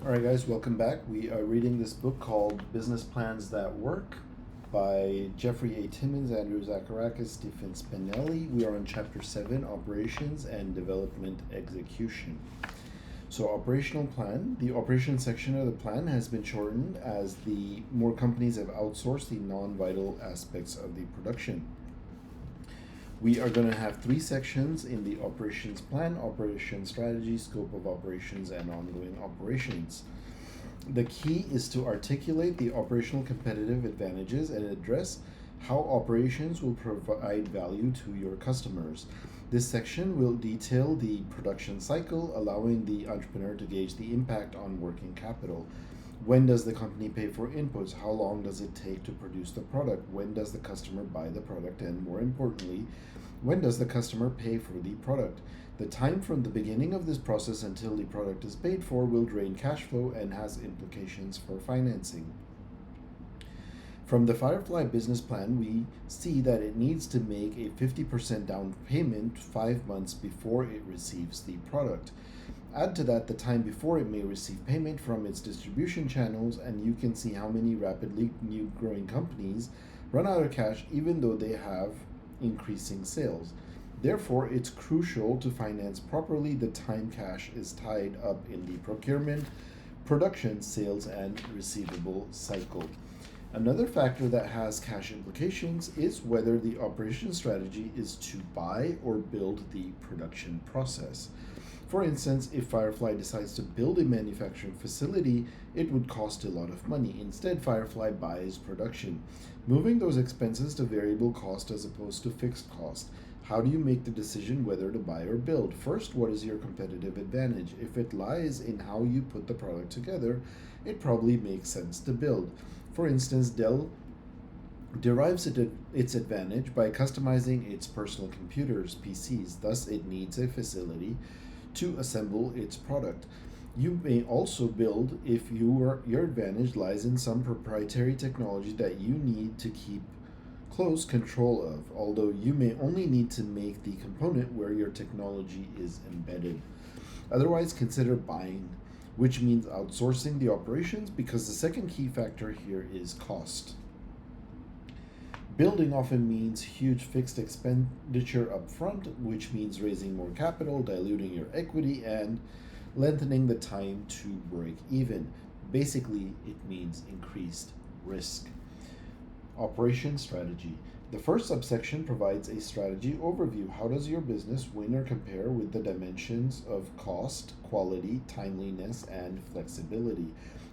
All right, guys, welcome back. We are reading this book called Business Plans That Work by Jeffrey A. Timmons, Andrew Zacharakis, Stephen Spinelli. We are on Chapter 7, Operations and Development Execution. So, operational plan. The operation section of the plan has been shortened as the more companies have outsourced the non-vital aspects of the production. We are going to have three sections in the operations plan: operation strategy, scope of operations, and ongoing operations. The key is to articulate the operational competitive advantages and address how operations will provide value to your customers. This section will detail the production cycle, allowing the entrepreneur to gauge the impact on working capital. When does the company pay for inputs? How long does it take to produce the product? When does the customer buy the product? And more importantly, when does the customer pay for the product? The time from the beginning of this process until the product is paid for will drain cash flow and has implications for financing. From the Firefly business plan, we see that it needs to make a 50% down payment 5 months before it receives the product. Add to that the time before it may receive payment from its distribution channels, and you can see how many rapidly new growing companies run out of cash even though they have increasing sales. Therefore, it's crucial to finance properly the time cash is tied up in the procurement, production, sales, and receivable cycle. Another factor that has cash implications is whether the operation strategy is to buy or build the production process. For instance, if Firefly decides to build a manufacturing facility, it would cost a lot of money. Instead, Firefly buys production, moving those expenses to variable cost as opposed to fixed cost. How do you make the decision whether to buy or build? First, what is your competitive advantage? If it lies in how you put the product together, it probably makes sense to build. For instance, Dell derives its advantage by customizing its personal computers, PCs. Thus, it needs a facility to assemble its product. You may also build if your advantage lies in some proprietary technology that you need to keep close control of, although you may only need to make the component where your technology is embedded. Otherwise, consider buying, which means outsourcing the operations, because the second key factor here is cost. Building often means huge fixed expenditure up front, which means raising more capital, diluting your equity, and lengthening the time to break even. Basically, it means increased risk. Operation strategy. The first subsection provides a strategy overview. How does your business win or compare with the dimensions of cost, quality, timeliness, and flexibility?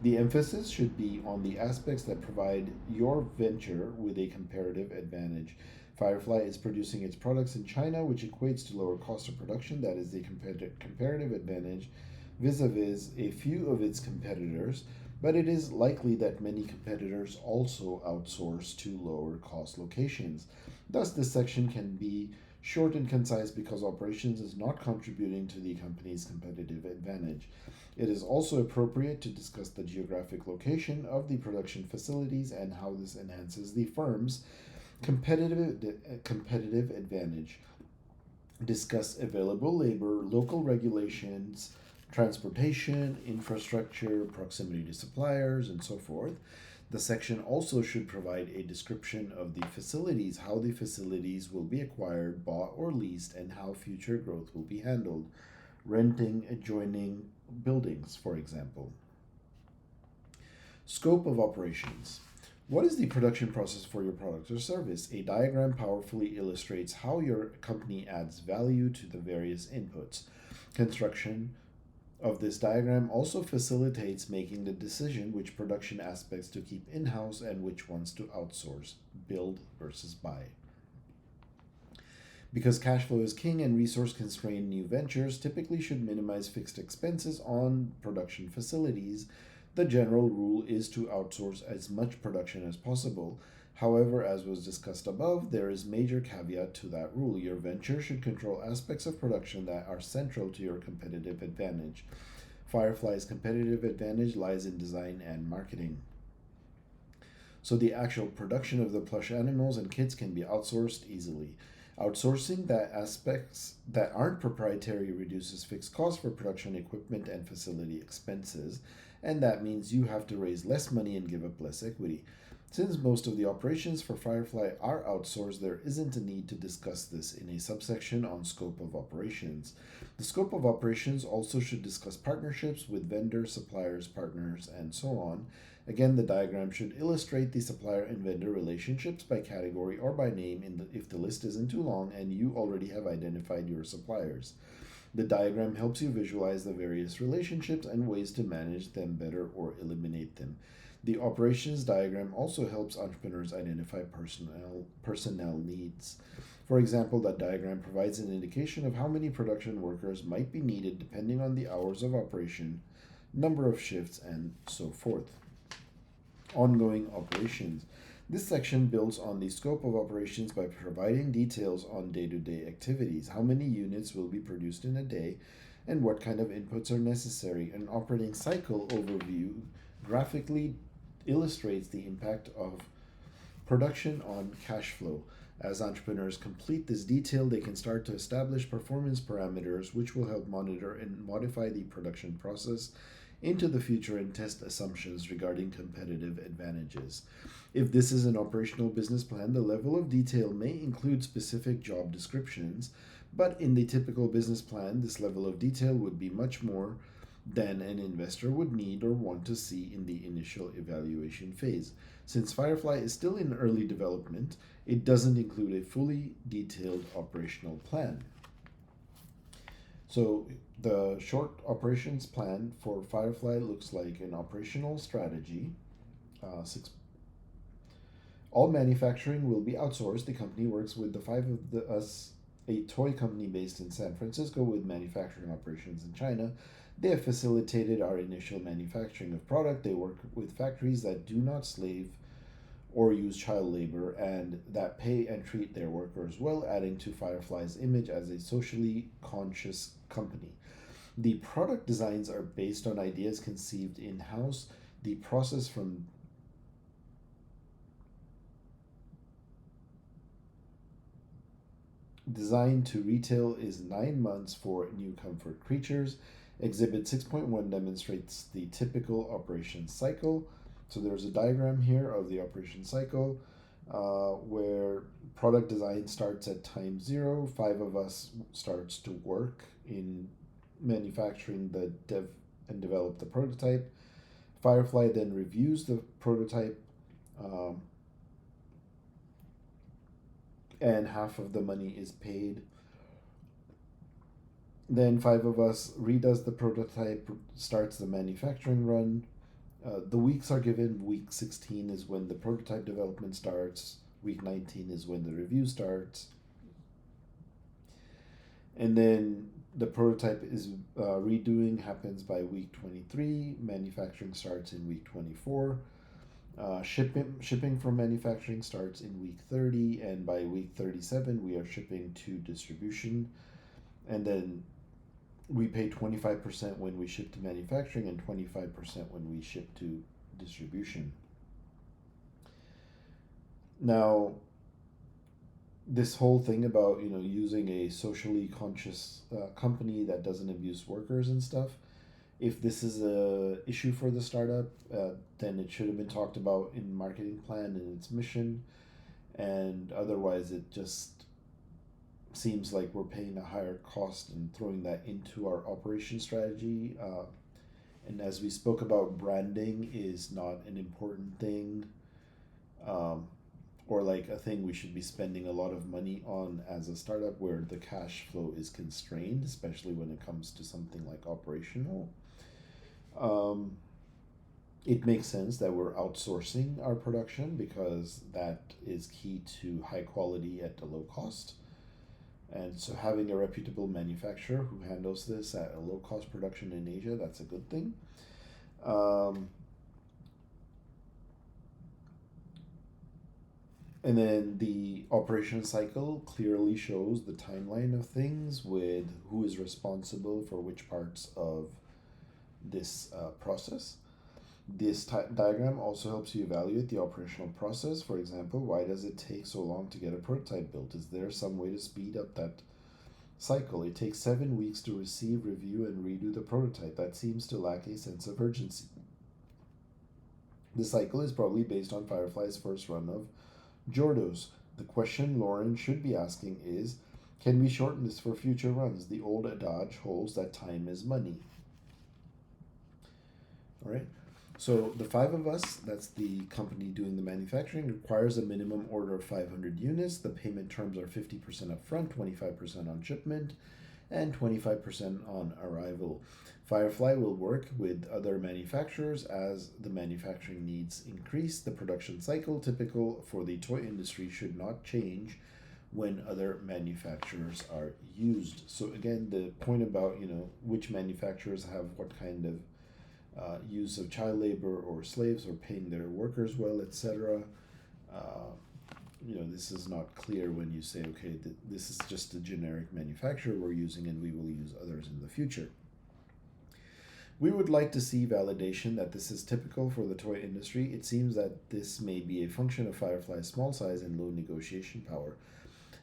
The emphasis should be on the aspects that provide your venture with a comparative advantage. Firefly is producing its products in China, which equates to lower cost of production. That is the comparative advantage vis-a-vis a few of its competitors, but it is likely that many competitors also outsource to lower cost locations. Thus, this section can be short and concise because operations is not contributing to the company's competitive advantage. It is also appropriate to discuss the geographic location of the production facilities and how this enhances the firm's competitive advantage. Discuss available labor, local regulations, transportation, infrastructure, proximity to suppliers, and so forth. The section also should provide a description of the facilities, how the facilities will be acquired, bought, or leased, and how future growth will be handled. Renting adjoining buildings, for example. Scope of operations. What is the production process for your product or service? A diagram powerfully illustrates how your company adds value to the various inputs. Construction of this diagram also facilitates making the decision which production aspects to keep in-house and which ones to outsource, build versus buy. Because cash flow is king and resource-constrained new ventures typically should minimize fixed expenses on production facilities, the general rule is to outsource as much production as possible. However, as was discussed above, there is major caveat to that rule. Your venture should control aspects of production that are central to your competitive advantage. Firefly's competitive advantage lies in design and marketing. So the actual production of the plush animals and kits can be outsourced easily. Outsourcing that aspects that aren't proprietary reduces fixed costs for production equipment and facility expenses, and that means you have to raise less money and give up less equity. Since most of the operations for Firefly are outsourced, there isn't a need to discuss this in a subsection on scope of operations. The scope of operations also should discuss partnerships with vendors, suppliers, partners, and so on. Again, the diagram should illustrate the supplier and vendor relationships by category or by name if the list isn't too long and you already have identified your suppliers. The diagram helps you visualize the various relationships and ways to manage them better or eliminate them. The operations diagram also helps entrepreneurs identify personnel needs. For example, that diagram provides an indication of how many production workers might be needed depending on the hours of operation, number of shifts, and so forth. Ongoing operations. This section builds on the scope of operations by providing details on day-to-day activities, how many units will be produced in a day, and what kind of inputs are necessary. An operating cycle overview graphically illustrates the impact of production on cash flow. As entrepreneurs complete this detail, they can start to establish performance parameters which will help monitor and modify the production process into the future and test assumptions regarding competitive advantages. If this is an operational business plan, the level of detail may include specific job descriptions, but in the typical business plan, this level of detail would be much more than an investor would need or want to see in the initial evaluation phase. Since Firefly is still in early development, it doesn't include a fully detailed operational plan. So the short operations plan for Firefly looks like an operational strategy. All manufacturing will be outsourced. The company works with the five of us, a toy company based in San Francisco with manufacturing operations in China. They have facilitated our initial manufacturing of product. They work with factories that do not slave or use child labor and that pay and treat their workers well, adding to Firefly's image as a socially conscious company. The product designs are based on ideas conceived in-house. The process from design to retail is 9 months for new comfort creatures. Exhibit 6.1 demonstrates the typical operation cycle. So there's a diagram here of the operation cycle where product design starts at time 0. 5 of us starts to work in manufacturing the and develop the prototype. Firefly then reviews the prototype and half of the money is paid. Then 5 of us redoes the prototype, starts the manufacturing run. The weeks are given. Week 16 is when the prototype development starts. Week 19 is when the review starts. And then the prototype is redoing happens by week 23. Manufacturing starts in week 24. Shipping from manufacturing starts in week 30, and by week 37 we are shipping to distribution. And then we pay 25% when we ship to manufacturing and 25% when we ship to distribution. Now, this whole thing about using a socially conscious company that doesn't abuse workers and stuff, if this is a issue for the startup, then it should have been talked about in marketing plan and its mission, and otherwise it just seems like we're paying a higher cost and throwing that into our operation strategy. And as we spoke about, branding is not an important thing, or like a thing we should be spending a lot of money on as a startup where the cash flow is constrained, especially when it comes to something like operational. It makes sense that we're outsourcing our production because that is key to high quality at a low cost. And so having a reputable manufacturer who handles this at a low cost production in Asia, that's a good thing. And then the operation cycle clearly shows the timeline of things with who is responsible for which parts of this process. This diagram also helps you evaluate the operational process. For example, why does it take so long to get a prototype built? Is there some way to speed up that cycle? It takes 7 weeks to receive, review, and redo the prototype. That seems to lack a sense of urgency. The cycle is probably based on Firefly's first run of Jordos. The question Lauren should be asking is, can we shorten this for future runs? The old adage holds that time is money. All right. So the five of us, that's the company doing the manufacturing, requires a minimum order of 500 units. The payment terms are 50% upfront, 25% on shipment, and 25% on arrival. Firefly will work with other manufacturers as the manufacturing needs increase. The production cycle, typical for the toy industry, should not change when other manufacturers are used. So again, the point about which manufacturers have what kind of use of child labor or slaves or paying their workers well, etc. Uh, this is not clear when you say, okay, this is just a generic manufacturer we're using and we will use others in the future. We would like to see validation that this is typical for the toy industry. It seems that this may be a function of Firefly's small size and low negotiation power.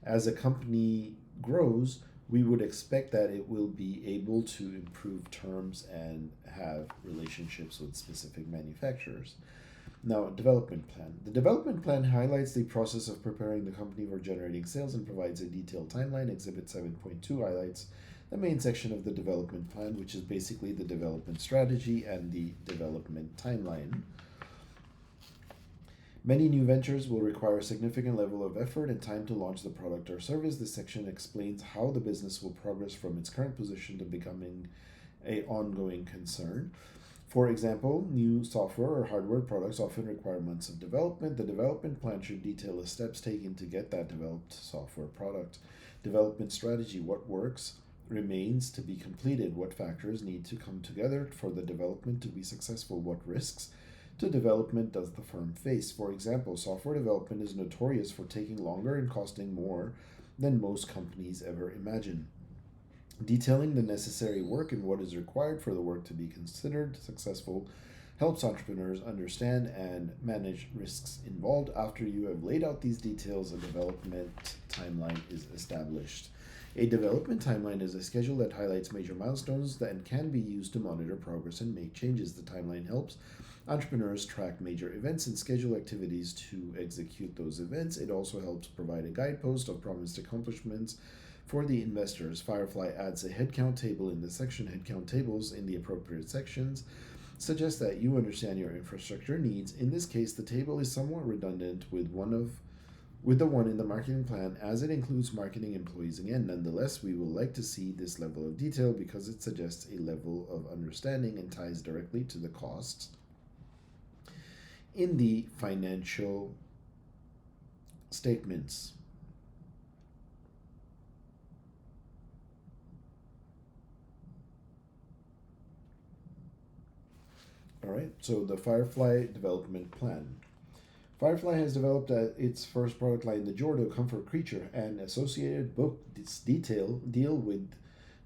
As a company grows, we would expect that it will be able to improve terms and have relationships with specific manufacturers. Now, development plan. The development plan highlights the process of preparing the company for generating sales and provides a detailed timeline. Exhibit 7.2 highlights the main section of the development plan, which is basically the development strategy and the development timeline. Many new ventures will require a significant level of effort and time to launch the product or service. This section explains how the business will progress from its current position to becoming an ongoing concern. For example, new software or hardware products often require months of development. The development plan should detail the steps taken to get that developed software product. Development strategy: what works remains to be completed, what factors need to come together for the development to be successful, what risks to development does the firm face. For example, software development is notorious for taking longer and costing more than most companies ever imagine. Detailing the necessary work and what is required for the work to be considered successful helps entrepreneurs understand and manage risks involved. After you have laid out these details, a development timeline is established. A development timeline is a schedule that highlights major milestones that can be used to monitor progress and make changes. The timeline helps entrepreneurs track major events and schedule activities to execute those events. It also helps provide a guidepost of promised accomplishments for the investors. Firefly adds a headcount table in the section. Headcount tables in the appropriate sections suggest that you understand your infrastructure needs. In this case, the table is somewhat redundant with the one in the marketing plan, as it includes marketing employees again. Nonetheless, we will like to see this level of detail because it suggests a level of understanding and ties directly to the costs in the financial statements. All right, so the Firefly development plan. Firefly has developed its first product line, the Jordo Comfort Creature, and associated book deal with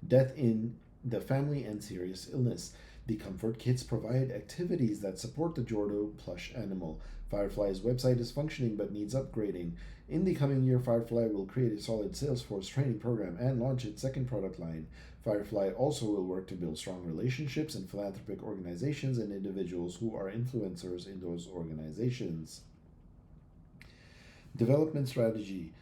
death in the family and serious illness. The Comfort Kits provide activities that support the Jordo plush animal. Firefly's website is functioning but needs upgrading. In the coming year, Firefly will create a solid Salesforce training program and launch its second product line. Firefly also will work to build strong relationships in philanthropic organizations and individuals who are influencers in those organizations. Development strategy.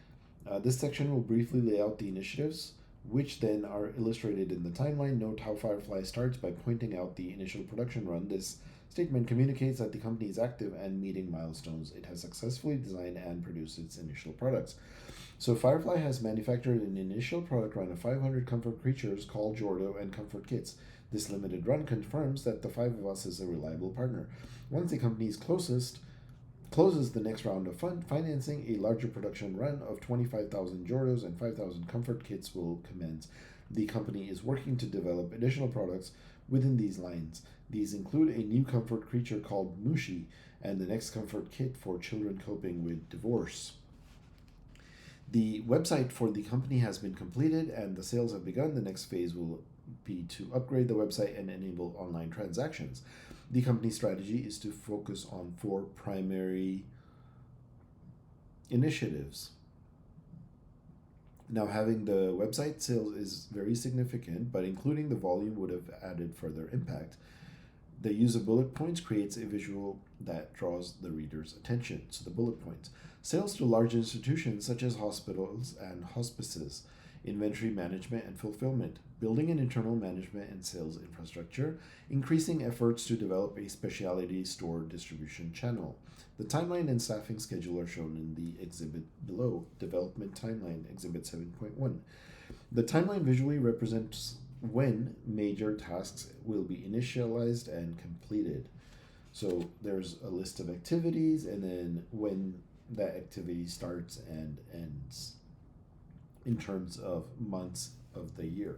This section will briefly lay out the initiatives, which then are illustrated in the timeline. Note how Firefly starts by pointing out the initial production run. This statement communicates that the company is active and meeting milestones. It has successfully designed and produced its initial products. So Firefly has manufactured an initial product run of 500 Comfort Creatures called Jordo and Comfort Kits. This limited run confirms that the five of us is a reliable partner. Once the company's closes the next round of financing, a larger production run of 25,000 Jordos and 5,000 Comfort Kits will commence. The company is working to develop additional products within these lines. These include a new comfort creature called Mushi and the next comfort kit for children coping with divorce. The website for the company has been completed and the sales have begun. The next phase will be to upgrade the website and enable online transactions. The company's strategy is to focus on 4 primary initiatives. Now, having the website sales is very significant, but including the volume would have added further impact. The use of bullet points creates a visual that draws the reader's attention. So the bullet points. Sales to large institutions such as hospitals and hospices, inventory management and fulfillment, building an internal management and sales infrastructure, increasing efforts to develop a specialty store distribution channel. The timeline and staffing schedule are shown in the exhibit below, Development Timeline, Exhibit 7.1. The timeline visually represents when major tasks will be initialized and completed. So there's a list of activities and then when that activity starts and ends in terms of months of the year.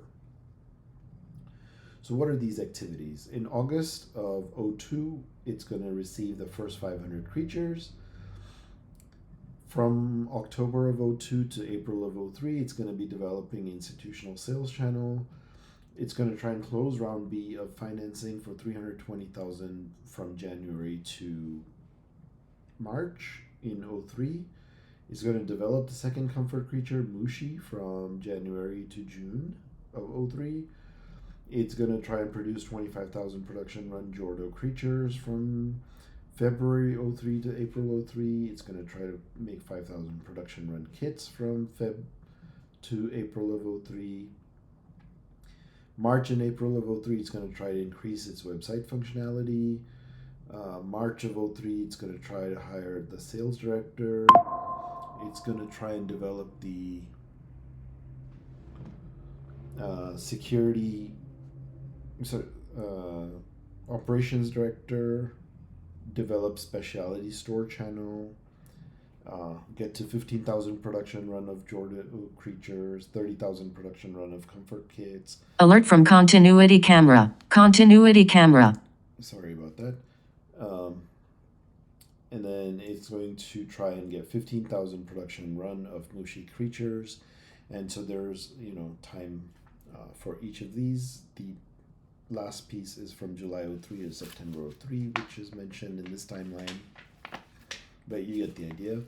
So what are these activities? In August of 02, it's going to receive the first 500 creatures. From October of 02 to April of 03, it's going to be developing institutional sales channel. It's going to try and close round B of financing for $320,000 from January to March in 03. It's going to develop the second comfort creature, Mushi, from January to June of 03. It's going to try and produce 25,000 production run Jordo creatures from February 03 to April 03. It's going to try to make 5,000 production run kits from Feb to April of 03. March and April of 03, it's going to try to increase its website functionality. March of 03, it's going to try to hire the sales director. It's going to try and develop the operations director, develop specialty store channel, get to 15,000 production run of Jordan creatures, 30,000 production run of comfort kits. Alert from continuity camera. Continuity camera. Sorry about that. And then it's going to try and get 15,000 production run of Mushi creatures. And so there's, time for each of these. The last piece is from July 03 to September 03, which is mentioned in this timeline. But you get the idea.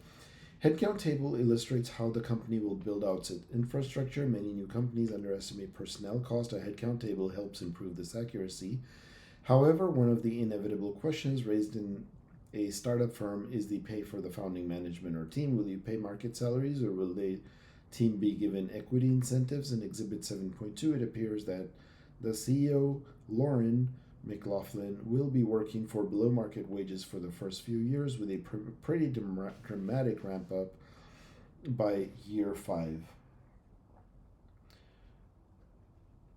Headcount table illustrates how the company will build out its infrastructure. Many new companies underestimate personnel cost. A headcount table helps improve this accuracy. However, one of the inevitable questions raised in a startup firm is the pay for the founding management or team. Will you pay market salaries or will the team be given equity incentives? In Exhibit 7.2, it appears that the CEO, Lauren McLaughlin, will be working for below market wages for the first few years with a pretty dramatic ramp up by year 5.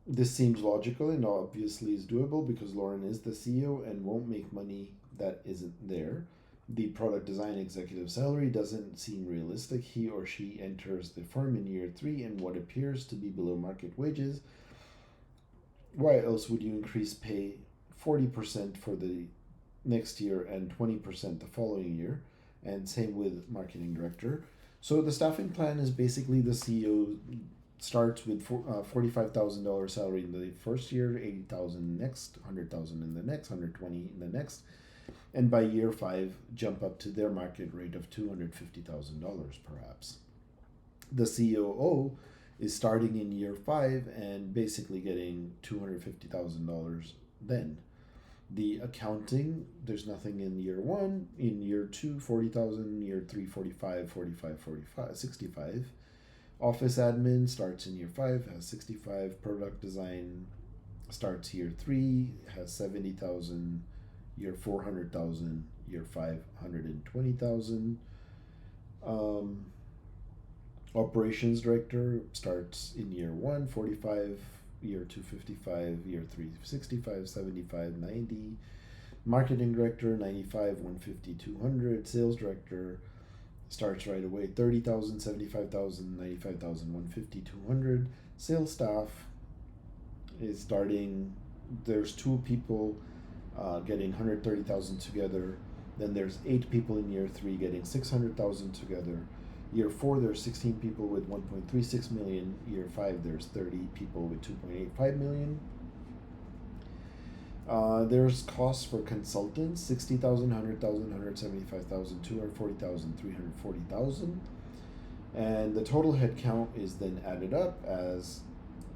This seems logical and obviously is doable because Lauren is the CEO and won't make money that isn't there. The product design executive salary doesn't seem realistic. He or she enters the firm in year 3 in what appears to be below market wages. Why else would you increase pay 40% for the next year and 20% the following year? And same with marketing director. So the staffing plan is basically the CEO starts with $45,000 salary in the first year, $80,000 next, $100,000 in the next, $120,000 in the next, and by year 5 jump up to their market rate of $250,000 perhaps. The COO is starting in year 5 and basically getting $250,000 then. The accounting, there's nothing in year 1. In year 2, 40,000. Year 3, 45, 65. Office admin starts in year 5, has 65. Product design starts year 3, has 70,000. Year 4, 100,000. Year 5, 120,000. Operations director starts in year 1, 45. Year 2, 55. Year 3, 65, 75, 90. Marketing director, 95, 150, 200. Sales director starts right away, 30,000, 75,000, 95,000, 150, 200. Sales staff is starting, there's 2 people getting 130,000 together. Then there's 8 people in year 3 getting 600,000 together. Year 4, there's 16 people with 1.36 million. Year 5, there's 30 people with 2.85 million. There's costs for consultants, 60,000, 100,000, 175,000, 240,000, 340,000. And the total head count is then added up as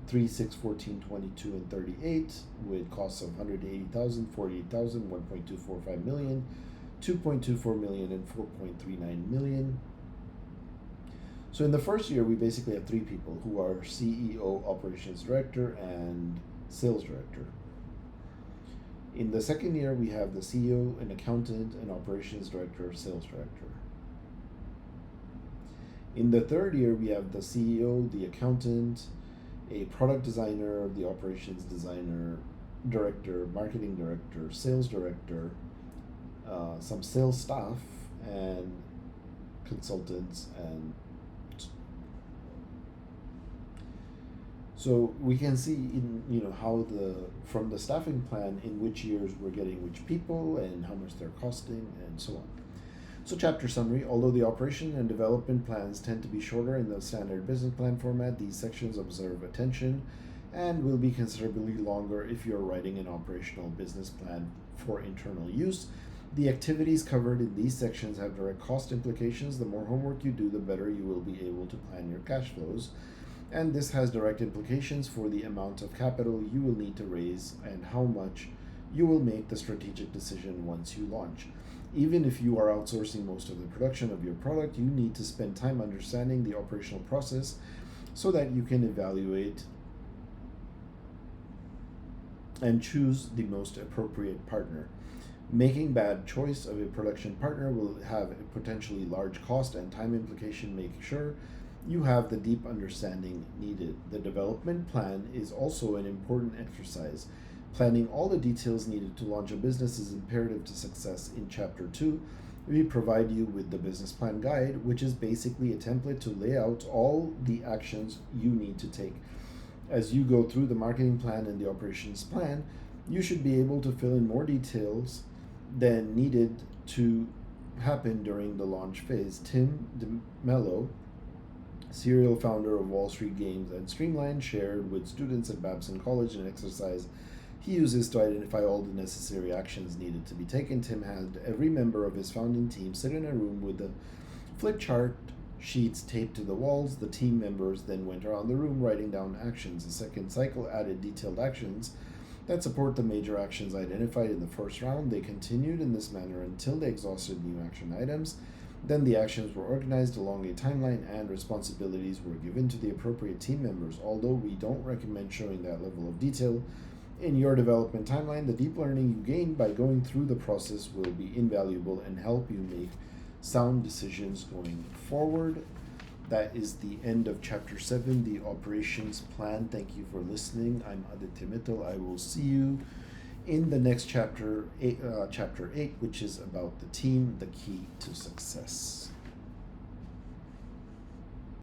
3, 6, 14, 22, and 38 with costs of 180,000, 48,000, 1.245 million, 2.24 million, and 4.39 million. So in the first year, we basically have three people who are CEO, operations director, and sales director. In the second year, we have the CEO, an accountant, an operations director, sales director. In the third year, we have the CEO, the accountant, a product designer, the operations designer, director, marketing director, sales director, some sales staff, and consultants, and so we can see in how from the staffing plan in which years we're getting which people and how much they're costing and so on. So chapter summary, although the operation and development plans tend to be shorter in the standard business plan format, these sections observe attention and will be considerably longer if you're writing an operational business plan for internal use. The activities covered in these sections have direct cost implications. The more homework you do, the better you will be able to plan your cash flows. And this has direct implications for the amount of capital you will need to raise and how much you will make the strategic decision once you launch. Even if you are outsourcing most of the production of your product, you need to spend time understanding the operational process so that you can evaluate and choose the most appropriate partner. Making bad choice of a production partner will have a potentially large cost and time implication. Make sure you have the deep understanding needed. The development plan is also an important exercise. Planning all the details needed to launch a business is imperative to success. In Chapter 2, we provide you with the business plan guide, which is basically a template to lay out all the actions you need to take. As you go through the marketing plan and the operations plan, you should be able to fill in more details than needed to happen during the launch phase. Tim DeMello, serial founder of Wall Street Games and Streamline, shared with students at Babson College an exercise he uses to identify all the necessary actions needed to be taken. Tim had every member of his founding team sit in a room with the flip chart sheets taped to the walls. The team members then went around the room writing down actions. The second cycle added detailed actions that support the major actions identified in the first round. They continued in this manner until they exhausted new action items. Then the actions were organized along a timeline and responsibilities were given to the appropriate team members. Although we don't recommend showing that level of detail in your development timeline, the deep learning you gain by going through the process will be invaluable and help you make sound decisions going forward. That is the end of Chapter 7, the operations plan. Thank you for listening. I'm Aditya Mittal. I will see you in the next chapter 8, which is about the team, the key to success.